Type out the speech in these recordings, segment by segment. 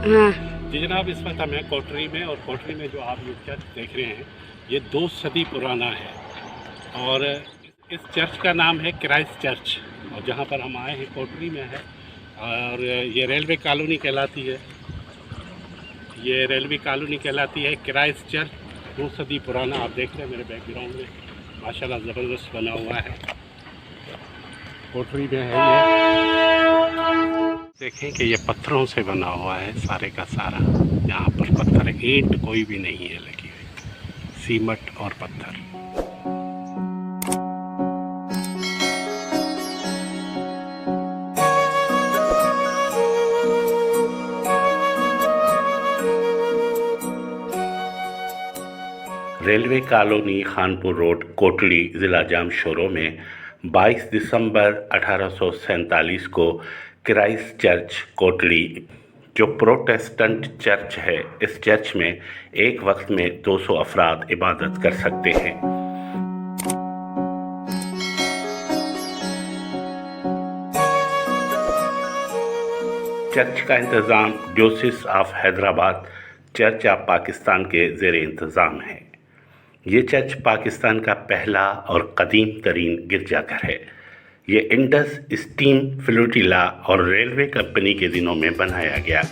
हाँ। जी जनाब, इस वक्त हम हैं कोटरी में, और कोटरी में जो आप ये चर्च देख रहे हैं ये 2 सदी पुराना है, और इस चर्च का नाम है क्राइस्ट चर्च। और जहाँ पर हम आए हैं कोटरी में है, और ये रेलवे कॉलोनी कहलाती है। ये रेलवे कॉलोनी कहलाती है क्राइस्ट चर्च, 2 सदी पुराना। आप देख रहे हैं मेरे बैकग्राउंड में माशाल्लाह ज़बरदस्त बना हुआ है, कोटरी में है ये। देखें कि ये पत्थरों से बना हुआ है सारे का सारा। यहाँ पर पत्थर, ईंट कोई भी नहीं है लगी हुई, सीमेंट और पत्थर। Railway colony Khanpur road Kotli ज़िला जामशोरो में 22 दिसंबर 1847 को क्राइस्ट चर्च कोटली, जो प्रोटेस्टेंट चर्च है, इस चर्च में एक वक्त में 200 अफराद इबादत कर सकते हैं। चर्च का इंतज़ाम diocese of Hyderabad church of Pakistan के ज़ेर इंतज़ाम है। ये चर्च पाकिस्तान का पहला और कदीम तरीन गिरजाघर है। ये इंडस स्टीम फ्लोटिला और रेलवे कंपनी के दिनों में बनाया गया।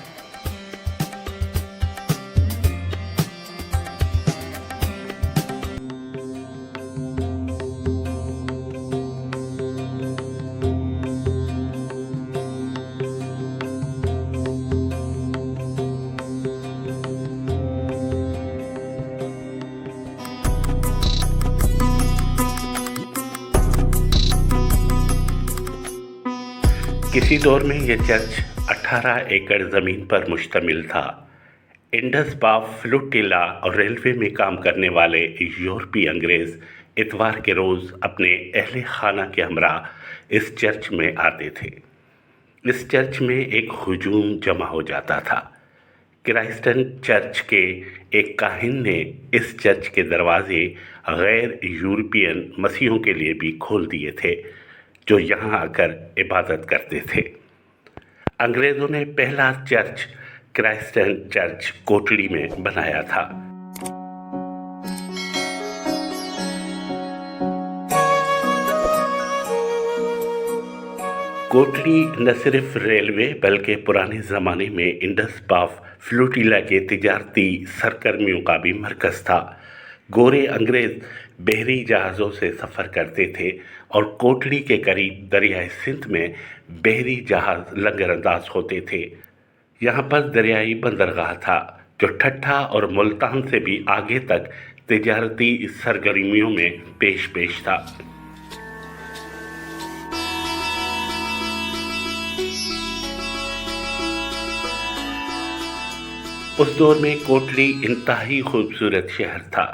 किसी दौर में यह चर्च 18 एकड़ ज़मीन पर मुश्तमिल था। इंडस बाफ फ्लोटिला और रेलवे में काम करने वाले यूरोपीय अंग्रेज़ इतवार के रोज़ अपने अहले खाना के हमरा इस चर्च में आते थे। इस चर्च में एक हुजूम जमा हो जाता था। क्राइस्टन चर्च के एक काहिन ने इस चर्च के दरवाजे गैर यूरोपियन मसीहों के लिए भी खोल दिए थे, जो यहाँ आकर इबादत करते थे। अंग्रेज़ों ने पहला चर्च क्राइस्टन चर्च कोटली में बनाया था। कोटली न सिर्फ रेलवे बल्कि पुराने ज़माने में इंडस बाफ फ्लोटिला के तिजारती सरगर्मियों का भी मरकज़ था। गोरे अंग्रेज़ बहरी जहाज़ों से सफ़र करते थे और कोटली के करीब दरियाई सिंध में बहरी जहाज़ लंगरअंदाज होते थे। यहाँ पर दरियाई बंदरगाह था, जो ठट्ठा और मुल्तान से भी आगे तक तिजारती सरगर्मियों में पेश था। उस दौर में कोटली इंतहाई खूबसूरत शहर था।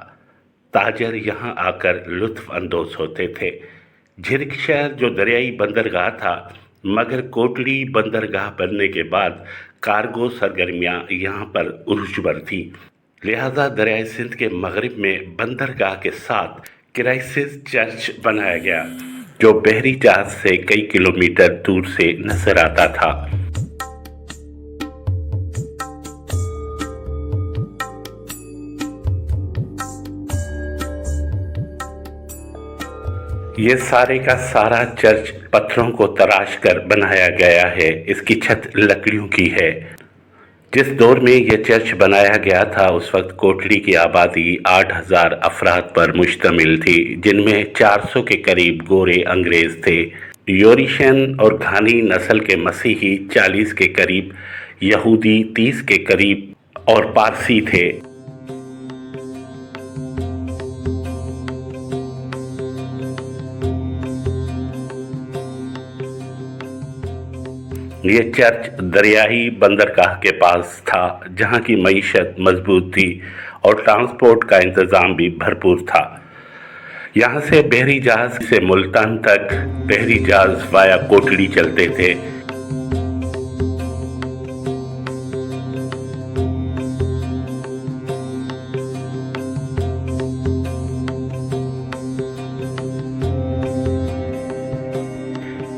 ताजर यहाँ आकर लुत्फ़ अंदोज़ होते थे। झिरक शहर जो दरियाई बंदरगाह था, मगर कोटली बंदरगाह बनने के बाद कार्गो सरगर्मियाँ यहाँ पर उरूज पर थी। लिहाजा दरियाई सिंध के मगरिब में बंदरगाह के साथ क्राइस्ट चर्च बनाया गया, जो बहरी जहाज से कई किलोमीटर दूर से नजर आता था। ये सारे का सारा चर्च पत्थरों को तराश कर बनाया गया है। इसकी छत लकड़ियों की है। जिस दौर में यह चर्च बनाया गया था, उस वक्त कोटली की आबादी 8000 अफराद पर मुश्तमिल थी, जिनमें 400 के करीब गोरे अंग्रेज़ थे। यूरोशियन और घानी नस्ल के मसीही 40 के करीब, यहूदी 30 के करीब और पारसी थे। ये चर्च दरियाई बंदरगाह के पास था, जहाँ की मईशत मजबूत थी और ट्रांसपोर्ट का इंतज़ाम भी भरपूर था। यहाँ से बहरी जहाज़ से मुल्तान तक बहरी जहाज़ वाया कोटली चलते थे।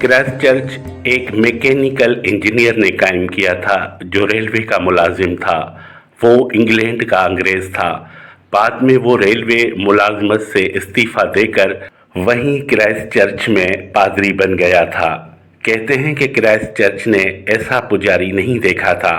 क्राइस्ट चर्च एक मैकेनिकल इंजीनियर ने कायम किया था जो रेलवे का मुलाजिम था। वो इंग्लैंड का अंग्रेज था। बाद में वो रेलवे मुलाजमत से इस्तीफा देकर वहीं क्राइस्ट चर्च में पादरी बन गया था। कहते हैं कि क्राइस्ट चर्च ने ऐसा पुजारी नहीं देखा था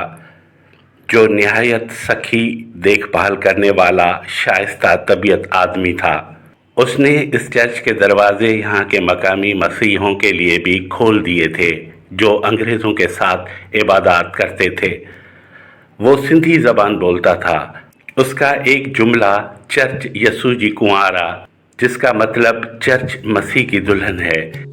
जो निहायत सखी देखभाल करने वाला शाइस्ता तबीयत आदमी था। उसने इस चर्च के दरवाजे यहाँ के मकामी मसीहों के लिए भी खोल दिए थे जो अंग्रेज़ों के साथ इबादत करते थे। वो सिंधी ज़बान बोलता था। उसका एक जुमला चर्च यसू जी कुंवारा, जिसका मतलब चर्च मसीह की दुल्हन है।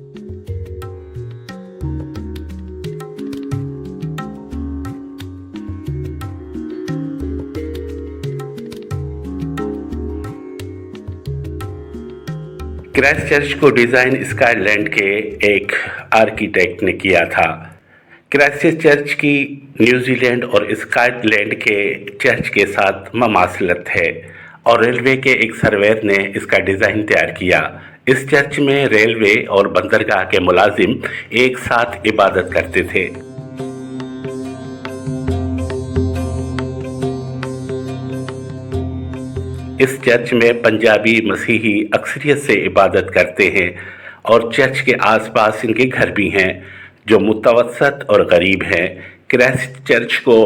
क्राइस्ट चर्च को डिज़ाइन स्कॉटलैंड के एक आर्किटेक्ट ने किया था। क्राइस्ट चर्च की न्यूजीलैंड और स्कॉटलैंड के चर्च के साथ ममासलत है और रेलवे के एक सर्वेयर ने इसका डिज़ाइन तैयार किया। इस चर्च में रेलवे और बंदरगाह के मुलाजिम एक साथ इबादत करते थे। इस चर्च में पंजाबी मसीही अक्सरियत से इबादत करते हैं और चर्च के आसपास इनके घर भी हैं जो मुतवसत और गरीब हैं। क्राइस्ट चर्च को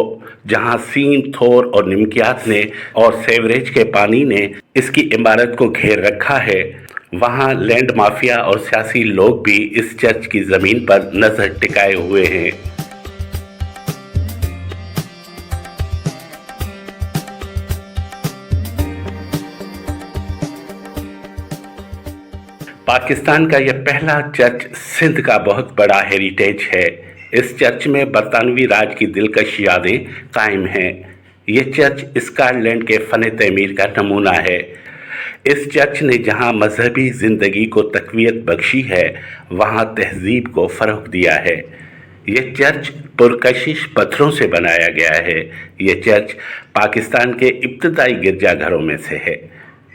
जहां सीन, थोर और निमकियात ने और सेवरेज के पानी ने इसकी इमारत को घेर रखा है, वहां लैंड माफिया और सियासी लोग भी इस चर्च की ज़मीन पर नज़र टिकाए हुए हैं। पाकिस्तान का यह पहला चर्च सिंध का बहुत बड़ा हेरिटेज है। इस चर्च में बरतानवी राज की दिलकश यादें कायम हैं। यह चर्च स्कॉटलैंड के फ़न तमीर का नमूना है। इस चर्च ने जहां मजहबी ज़िंदगी को तक़वियत बख्शी है, वहां तहजीब को फ़रोग़ दिया है। यह चर्च पुरकशिश पत्थरों से बनाया गया है। यह चर्च पाकिस्तान के इब्तदाई गिरजाघरों में से है।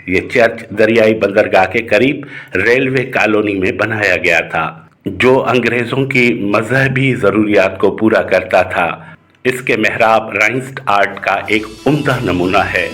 ये चर्च दरियाई बंदरगाह के करीब रेलवे कॉलोनी में बनाया गया था, जो अंग्रेज़ों की मजहबी ज़रूरियात को पूरा करता था। इसके मेहराब राइंस्ट आर्ट का एक उम्दा नमूना है।